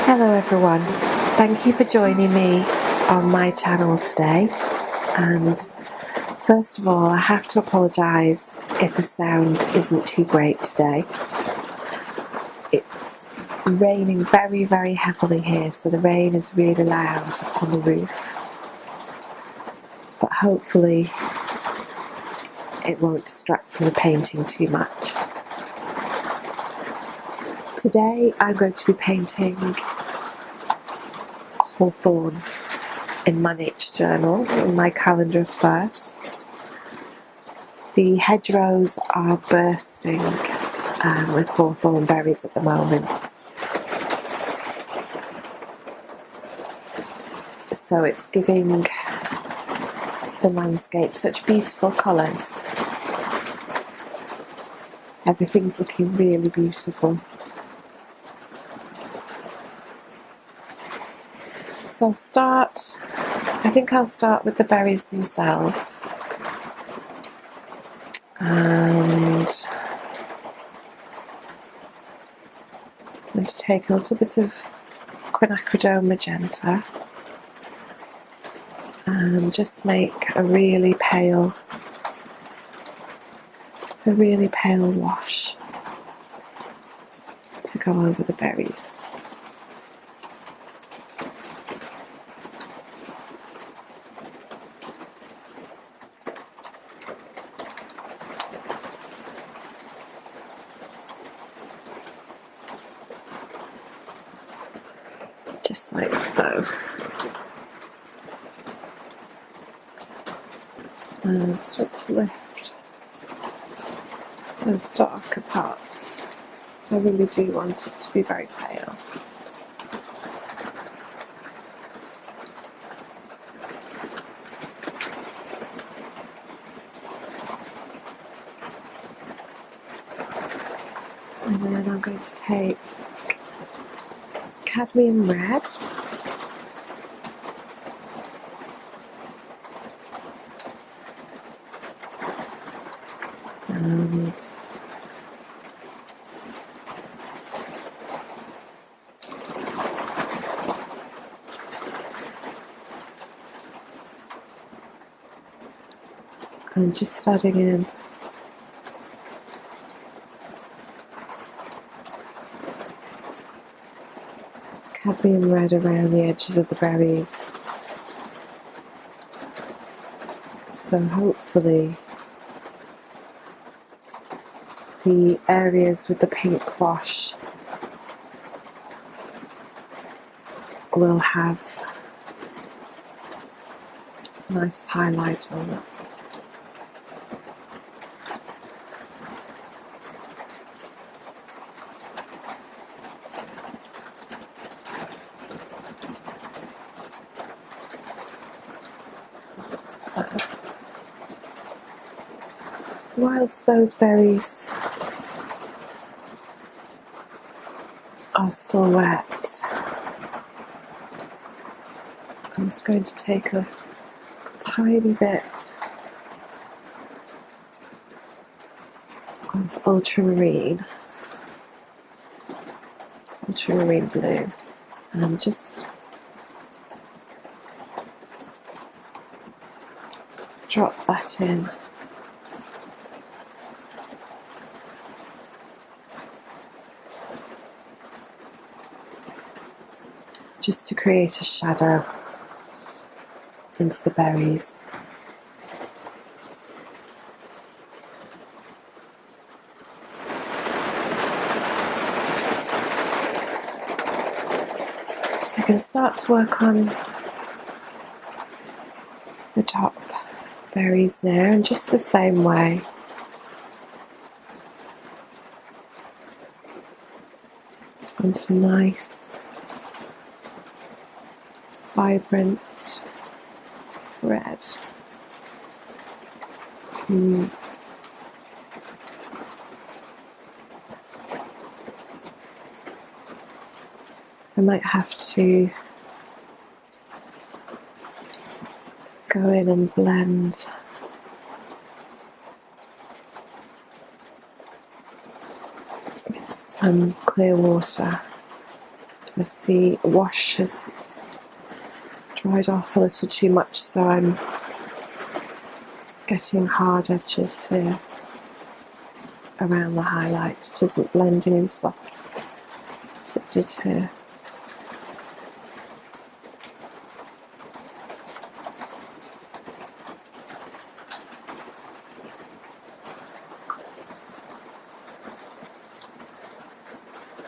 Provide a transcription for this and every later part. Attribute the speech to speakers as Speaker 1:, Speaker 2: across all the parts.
Speaker 1: Hello everyone, thank you for joining me on my channel today, and first of all I have to apologise if the sound isn't too great today. It's raining very heavily here, so the rain is really loud on the roof, but hopefully it won't distract from the painting too much. Today I'm going to be painting Hawthorne in my nature journal, in my calendar of firsts. The hedgerows are bursting with hawthorn berries at the moment, so it's giving the landscape such beautiful colours. Everything's looking really beautiful. So I think I'll start with the berries themselves, and I'm going to take a little bit of quinacridone magenta and just make a really pale wash to go over the berries. Just like so. And start to lift those darker parts, so I really do want it to be very pale. And then I'm going to take cadmium red, and I'm just adding in cadmium red around the edges of the berries, so hopefully the areas with the pink wash will have a nice highlight on it. So, whilst those berries are still wet, I'm just going to take a tiny bit of ultramarine blue, and just drop that in. Just to create a shadow into the berries. So I can start to work on the top berries now in just the same way. Into nice, vibrant red. I might have to go in and blend some clear water as the wash has dried off a little too much, so I'm getting hard edges here around the highlight. It isn't blending in soft as it did here.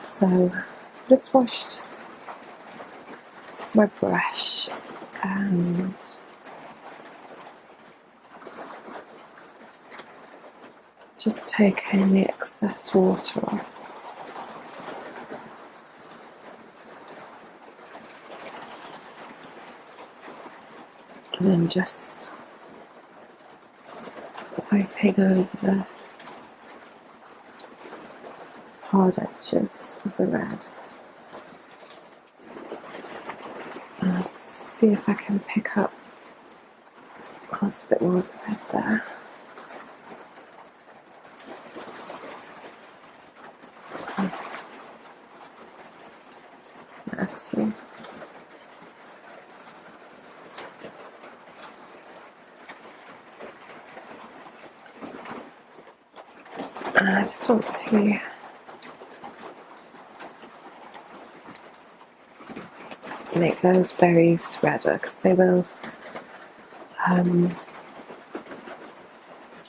Speaker 1: So just washed my brush and just taking the excess water off. And then just wiping over the hard edges of the red. And I'll see if I can pick up a little bit more of the red there. That's it. And I just want to make those berries redder, because they will,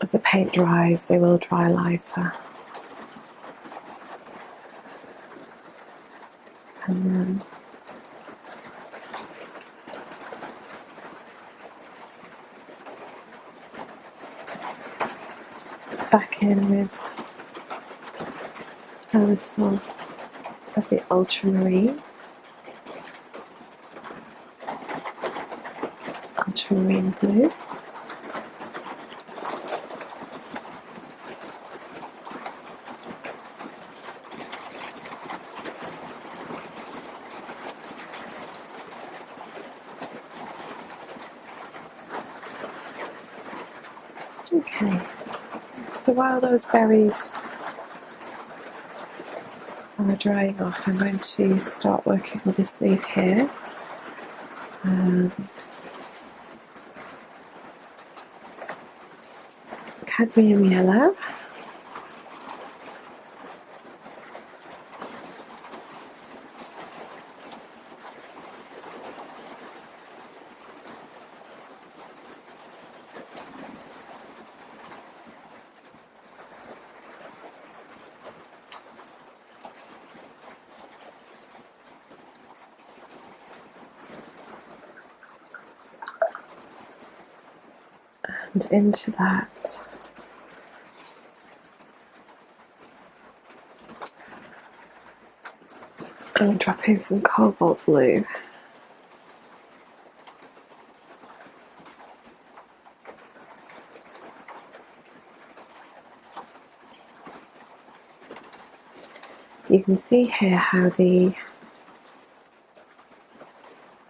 Speaker 1: as the paint dries, they will dry lighter. And then back in with a little of the ultramarine blue. Okay, so while those berries are drying off, I'm going to start working with this leaf here, and cadmium yellow, and into that I'm dropping some cobalt blue. You can see here how the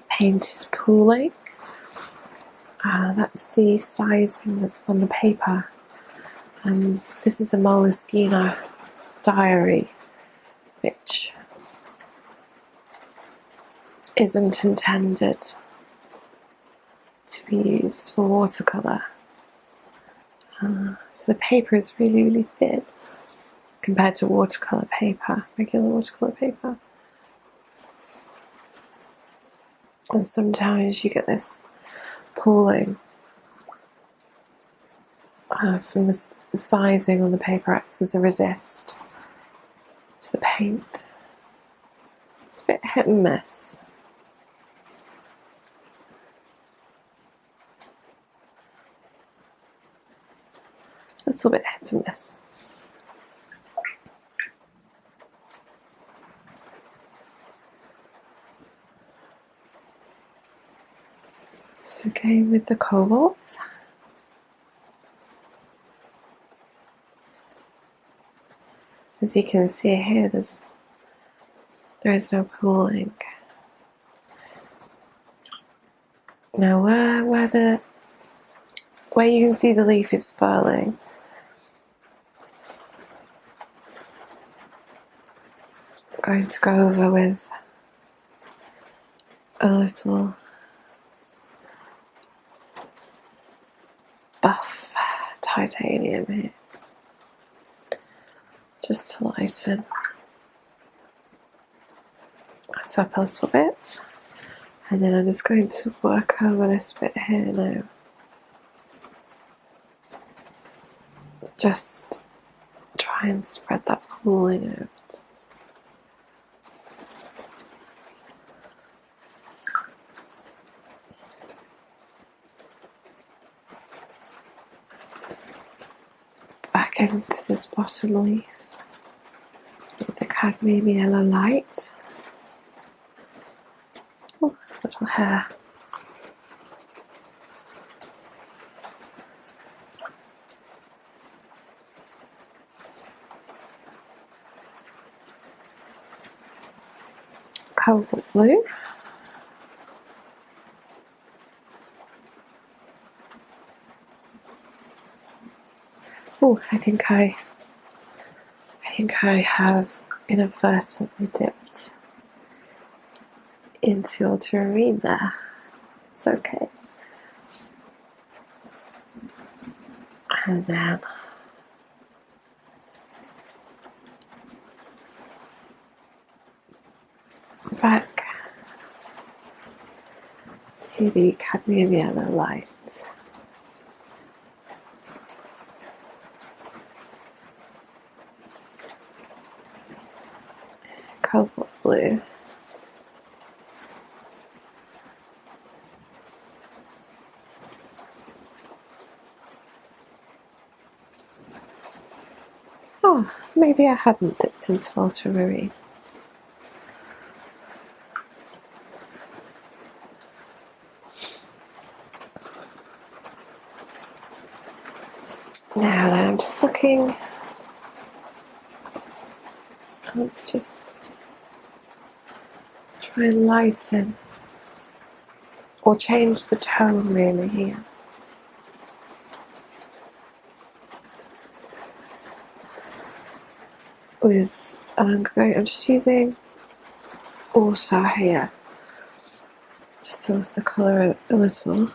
Speaker 1: paint is pooling. That's the sizing that's on the paper. This is a Moleskine diary, which isn't intended to be used for watercolour. So the paper is really, really thin compared to watercolour paper, regular watercolour paper. And sometimes you get this pooling from the sizing on the paper acts as a resist to the paint. It's a bit hit and miss. A little bit hit and miss. So again with the cobalt. As you can see here, there is no pooling. Now where you can see the leaf is furling, going to go over with a little buff titanium here, just to lighten it up a little bit. And then I'm just going to work over this bit here now. Just try and spread that pooling out. Back into this bottom leaf with the cadmium yellow light. Oh, there's a little hair. Cobalt blue. Oh, I think I have inadvertently dipped into ultramarine there. It's okay. And then back to the cadmium yellow light. Cobalt blue. Oh, maybe I hadn't dipped into ultramarine. Now then, I'm just looking. Let's just try and lighten or change the tone really here. I'm just using also here, just to lift the colour a little.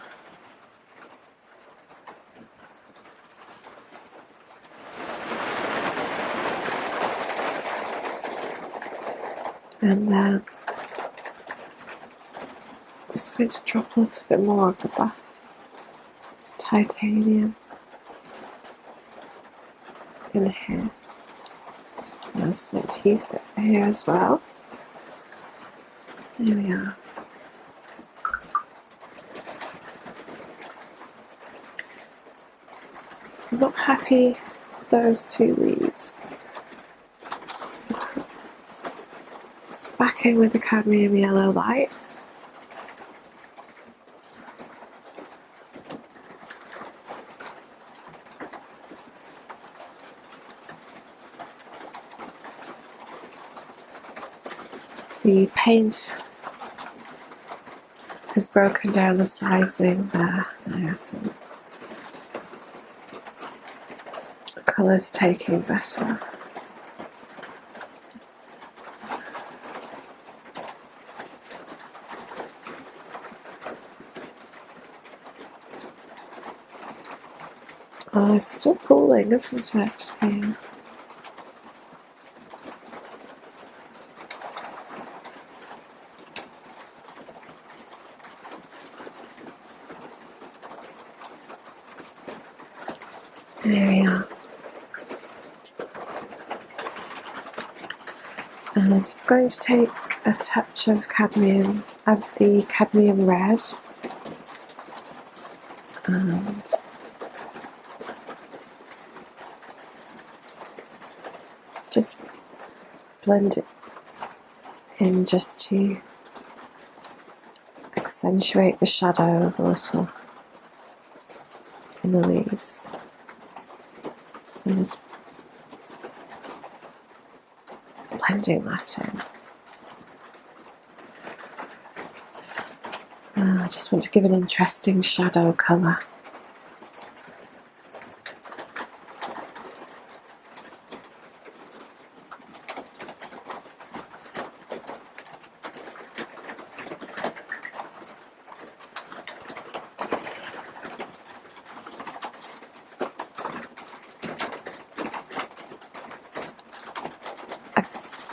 Speaker 1: And then I'm just going to drop a little bit more of the buff titanium in here. I was meant to use it here as well. There we are. I'm not happy with those two leaves. So it's backing with the cadmium yellow light. The paint has broken down the sizing there. So the colour's taking better. Oh, it's still pooling, isn't it? Yeah. There we are. And I'm just going to take a touch of the cadmium red, and just blend it in just to accentuate the shadows a little in the leaves. So just blending that in. I just want to give an interesting shadow colour.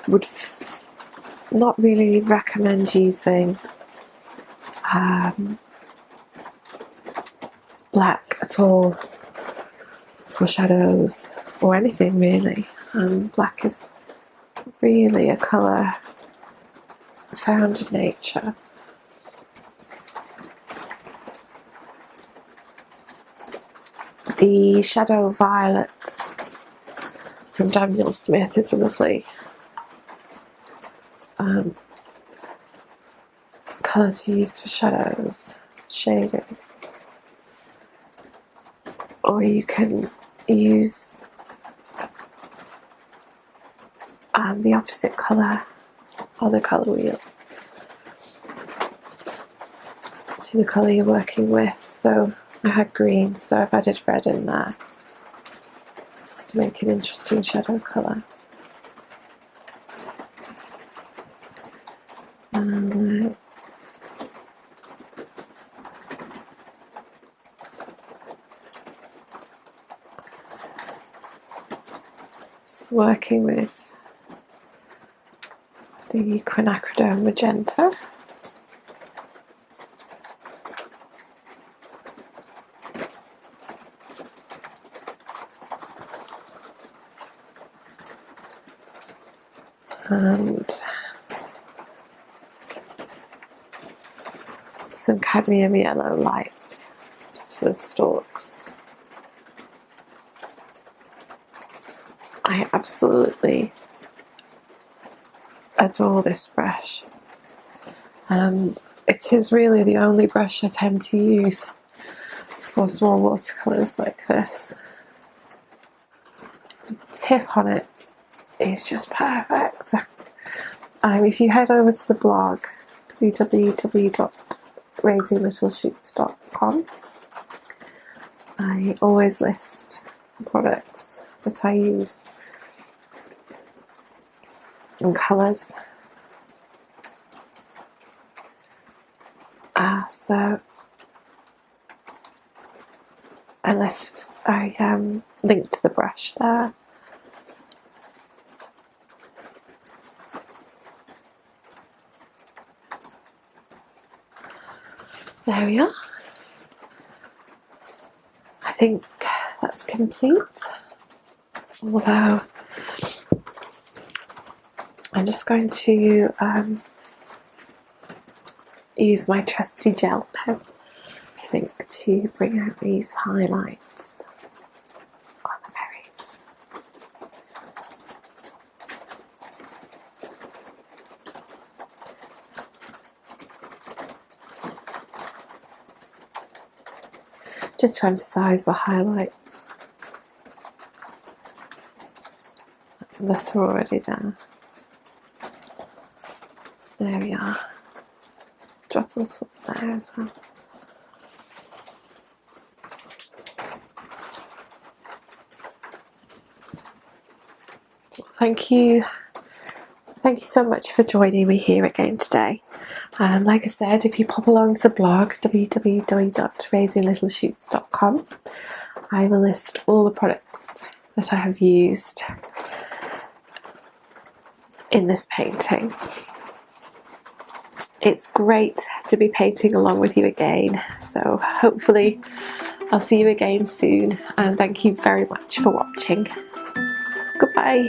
Speaker 1: would not really recommend using black at all for shadows or anything really. Black is really a colour found in nature. The Shadow Violet from Daniel Smith is a lovely colour to use for shadows, shading. Or you can use the opposite colour on the colour wheel to the colour you're working with. So I had green, so I've added red in there just to make an interesting shadow colour. And just working with the quinacridone magenta. And some cadmium yellow light just for the stalks. I absolutely adore this brush, and it is really the only brush I tend to use for small watercolours like this. The tip on it is just perfect. If you head over to the blog www.raisinglittleshoots.com, I always list the products that I use and colours. So I linked to the brush there. There we are. I think that's complete, although I'm just going to use my trusty gel pen, I think, to bring out these highlights on the berries. Just to emphasise the highlights that are already there. There we are. Let's drop a little there as well. Thank you so much for joining me here again today. And like I said, if you pop along to the blog www.raisinglittleshoots.com, I will list all the products that I have used in this painting. It's great to be painting along with you again, so hopefully I'll see you again soon, and thank you very much for watching. Goodbye.